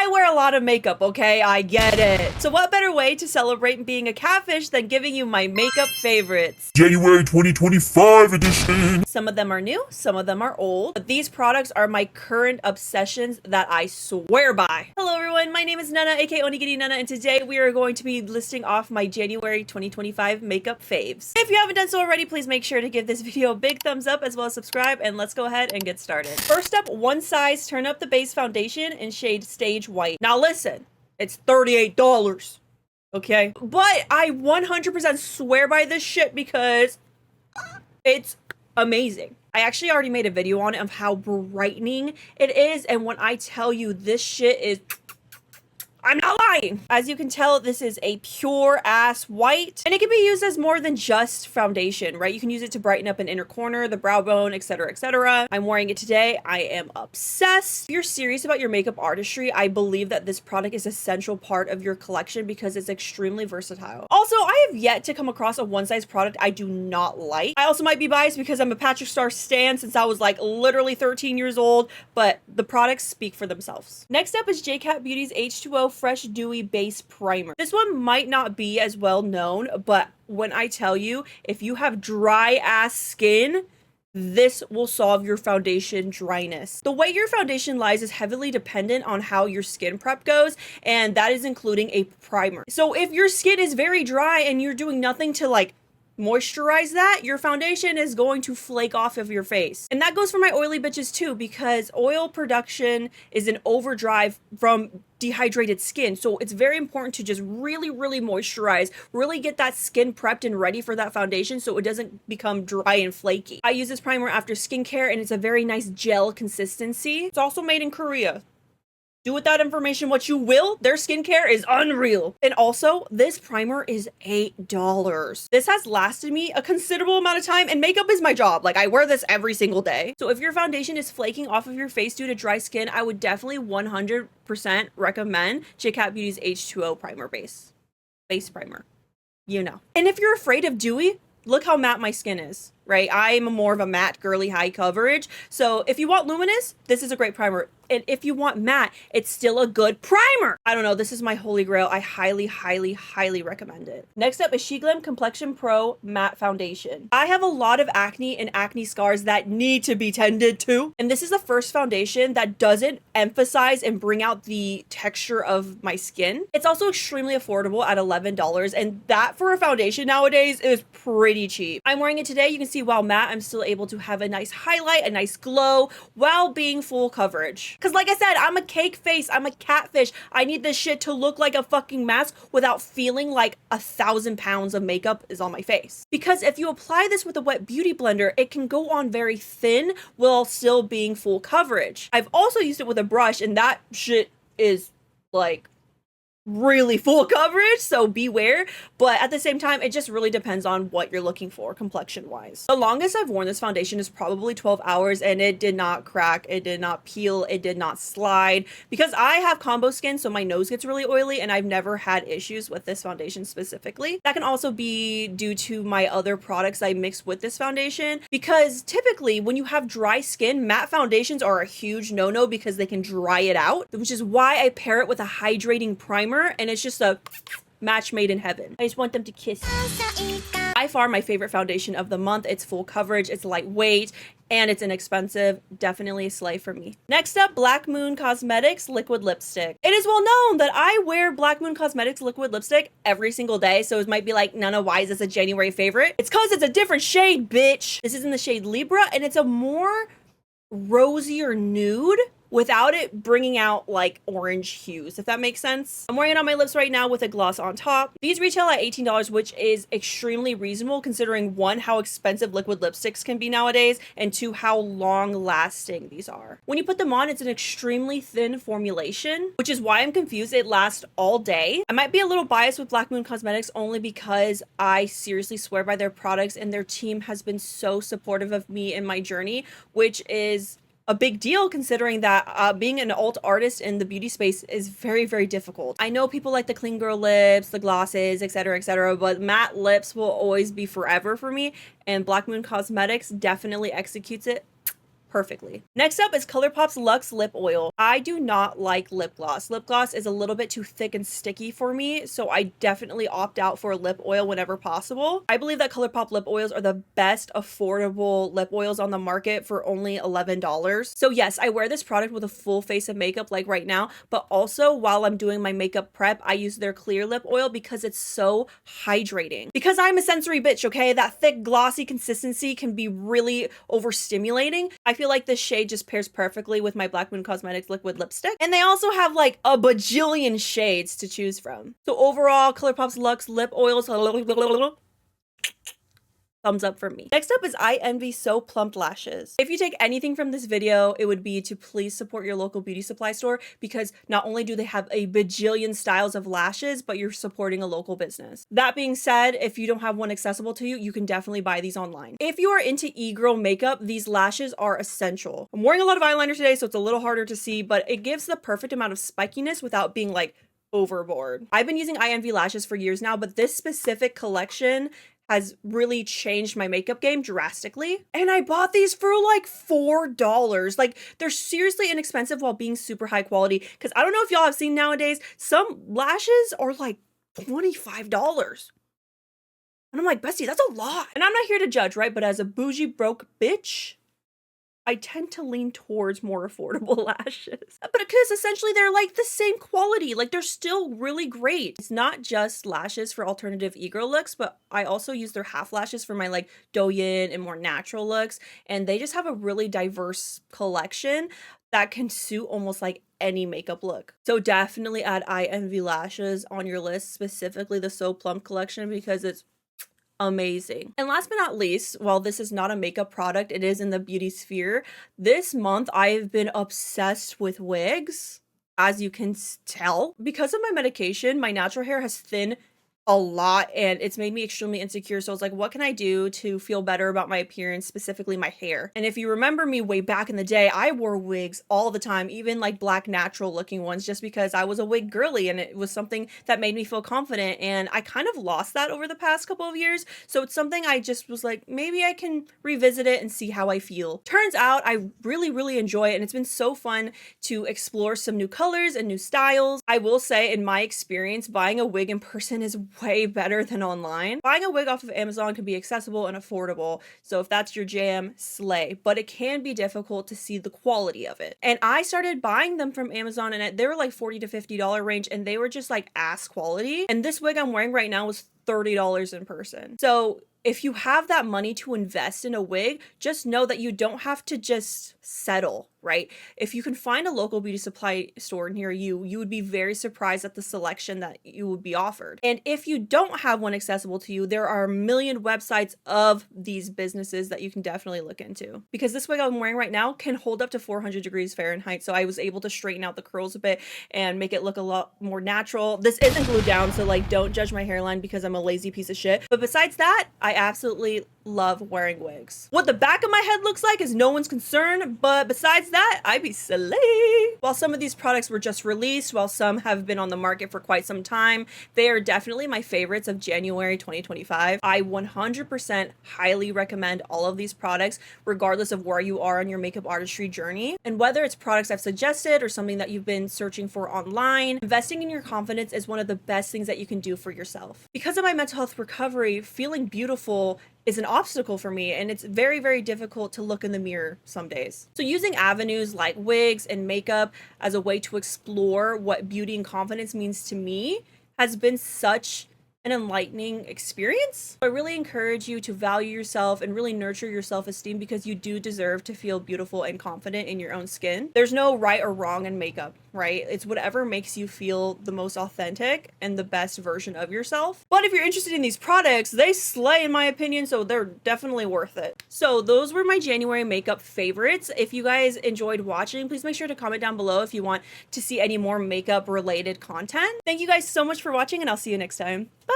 I wear a lot of makeup, okay? I get it. So what better way to celebrate being a catfish than giving you my makeup favorites? January 2025 edition. Some of them are new, some of them are old, but these products are my current obsessions that I swear by. Hello everyone, my name is Nana, aka Onigiri Nana, and today we are going to be listing off my January 2025 makeup faves. If you haven't done so already, please make sure to give this video a big thumbs up as well as subscribe, and let's go ahead and get started. First up, One Size Turn Up the Base Foundation in shade Stage White. Now listen, it's $38, okay? But I 100% swear by this shit because it's amazing. I actually already made a video on it of how brightening it is, and when I tell you this shit is, I'm not lying. As you can tell, this is a pure ass white, and it can be used as more than just foundation, right? You can use it to brighten up an inner corner, the brow bone, etc, etc. I'm wearing it today. I am obsessed. If you're serious about your makeup artistry, I believe that this product is a central part of your collection because it's extremely versatile. Also, I have yet to come across a one size product I do not like. I also might be biased because I'm a Patrick Star stan since I was like literally 13 years old, but the products speak for themselves. Next up is JCat Beauty's H2O Fresh Dewy Base Primer. This one might not be as well known, but when I tell you, if you have dry ass skin, this will solve your foundation dryness. The way your foundation lies is heavily dependent on how your skin prep goes, and that is including a primer. So if your skin is very dry and you're doing nothing to like moisturize that, your foundation is going to flake off of your face. And that goes for my oily bitches too, because oil production is an overdrive from dehydrated skin. So it's very important to just really moisturize, really get that skin prepped and ready for that foundation so it doesn't become dry and flaky. I use this primer after skincare and it's a very nice gel consistency. It's also made in Korea. Do with that information what you will. Their skincare is unreal. And also, this primer is $8. This has lasted me a considerable amount of time, and makeup is my job. Like, I wear this every single day. So if your foundation is flaking off of your face due to dry skin, I would definitely 100% recommend JCat Beauty's H2O Primer Base Primer. You know. And if you're afraid of dewy, look how matte my skin is, right? I'm more of a matte, girly, high coverage. So if you want luminous, this is a great primer. And if you want matte, it's still a good primer. I don't know, this is my holy grail. I highly recommend it. Next up is SheGlam Complexion Pro Matte Foundation. I have a lot of acne and acne scars that need to be tended to. And this is the first foundation that doesn't emphasize and bring out the texture of my skin. It's also extremely affordable at $11. And that for a foundation nowadays is pretty cheap. I'm wearing it today. You can see while matte, I'm still able to have a nice highlight, a nice glow while being full coverage. Because like I said, I'm a cake face, I'm a catfish. I need this shit to look like a fucking mask without feeling like 1,000 pounds of makeup is on my face. Because if you apply this with a wet beauty blender, it can go on very thin while still being full coverage. I've also used it with a brush and that shit is like really full coverage, so beware. But at the same time, it just really depends on what you're looking for complexion wise. The longest I've worn this foundation is probably 12 hours and it did not crack, it did not peel, it did not slide. Because I have combo skin, so my nose gets really oily and I've never had issues with this foundation specifically. That can also be due to my other products I mix with this foundation, because typically when you have dry skin, matte foundations are a huge no-no because they can dry it out, which is why I pair it with a hydrating primer, and it's just a match made in heaven. I just want them to kiss. By far my favorite foundation of the month. It's full coverage, it's lightweight, and it's inexpensive. Definitely a slay for me. Next up, Black Moon Cosmetics Liquid Lipstick. It is well known that I wear Black Moon Cosmetics Liquid Lipstick every single day, so it might be like, Nana, why is this a January favorite? It's cause it's a different shade, bitch. This is in the shade Libra, and it's a more rosier nude without it bringing out like orange hues, if that makes sense. I'm wearing it on my lips right now with a gloss on top. These retail at $18, which is extremely reasonable considering one, how expensive liquid lipsticks can be nowadays, and two, how long lasting these are. When you put them on, it's an extremely thin formulation, which is why I'm confused it lasts all day. I might be a little biased with Black Moon Cosmetics only because I seriously swear by their products and their team has been so supportive of me in my journey, which is a big deal considering that being an alt artist in the beauty space is very difficult. I know people like the clean girl lips, the glosses, etc, but matte lips will always be forever for me, and Black Moon Cosmetics definitely executes it perfectly. Next up is ColourPop's Luxe Lip Oil. I do not like lip gloss. Lip gloss is a little bit too thick and sticky for me, so I definitely opt out for a lip oil whenever possible. I believe that ColourPop lip oils are the best affordable lip oils on the market for only $11. So yes, I wear this product with a full face of makeup like right now, but also while I'm doing my makeup prep, I use their clear lip oil because it's so hydrating. Because I'm a sensory bitch, okay? That thick glossy consistency can be really overstimulating. I feel like this shade just pairs perfectly with my Black Moon Cosmetics liquid lipstick. And they also have like a bajillion shades to choose from. So overall, ColourPop's Luxe Lip Oils, thumbs up for me. Next up is I Envy So Plump Lashes. If you take anything from this video, it would be to please support your local beauty supply store, because not only do they have a bajillion styles of lashes, but you're supporting a local business. That being said, if you don't have one accessible to you, you can definitely buy these online. If you are into e-girl makeup, these lashes are essential. I'm wearing a lot of eyeliner today, so it's a little harder to see, but it gives the perfect amount of spikiness without being like overboard. I've been using I Envy lashes for years now, but this specific collection has really changed my makeup game drastically. And I bought these for like $4. Like, they're seriously inexpensive while being super high quality. Because I don't know if y'all have seen nowadays, some lashes are like $25. And I'm like, Bestie, that's a lot. And I'm not here to judge, right? But as a bougie broke bitch, I tend to lean towards more affordable lashes. But because essentially they're like the same quality, like they're still really great. It's not just lashes for alternative e-girl looks, but I also use their half lashes for my like Douyin and more natural looks. And they just have a really diverse collection that can suit almost like any makeup look. So definitely add I Envy lashes on your list, specifically the So Plump collection, because it's amazing. And last but not least, while this is not a makeup product, it is in the beauty sphere. This month, I've been obsessed with wigs, as you can tell. Because of my medication, my natural hair has thinned a lot, and it's made me extremely insecure. So I was like, what can I do to feel better about my appearance, specifically my hair? And if you remember me way back in the day, I wore wigs all the time, even like black natural looking ones, just because I was a wig girly and it was something that made me feel confident. And I kind of lost that over the past couple of years. So it's something I just was like, maybe I can revisit it and see how I feel. Turns out I really, really enjoy it. And it's been so fun to explore some new colors and new styles. I will say, in my experience, buying a wig in person is way better than online. Buying a wig off of Amazon can be accessible and affordable, so if that's your jam, slay. But it can be difficult to see the quality of it. And I started buying them from Amazon, and they were like $40 to $50 range, and they were just like ass quality. And this wig I'm wearing right now was $30 in person. So if you have that money to invest in a wig, just know that you don't have to just settle, right? If you can find a local beauty supply store near you, you would be very surprised at the selection that you would be offered. And if you don't have one accessible to you, there are a million websites of these businesses that you can definitely look into. Because this wig I'm wearing right now can hold up to 400 degrees Fahrenheit, so I was able to straighten out the curls a bit and make it look a lot more natural. This isn't glued down, so like don't judge my hairline because I'm a lazy piece of shit. But besides that, I absolutely love wearing wigs. What the back of my head looks like is no one's concern, but besides that, I be silly. While some of these products were just released, while some have been on the market for quite some time, they are definitely my favorites of January 2025. I 100% highly recommend all of these products, regardless of where you are on your makeup artistry journey. And whether it's products I've suggested or something that you've been searching for online, investing in your confidence is one of the best things that you can do for yourself. Because of my mental health recovery, feeling beautiful is an obstacle for me, and it's very, very difficult to look in the mirror some days. So using avenues like wigs and makeup as a way to explore what beauty and confidence means to me has been such an enlightening experience. I really encourage you to value yourself and really nurture your self-esteem, because you do deserve to feel beautiful and confident in your own skin. There's no right or wrong in makeup, right? It's whatever makes you feel the most authentic and the best version of yourself. But if you're interested in these products, they slay in my opinion, so they're definitely worth it. So those were my January makeup favorites. If you guys enjoyed watching, please make sure to comment down below if you want to see any more makeup related content. Thank you guys so much for watching, and I'll see you next time. Bye!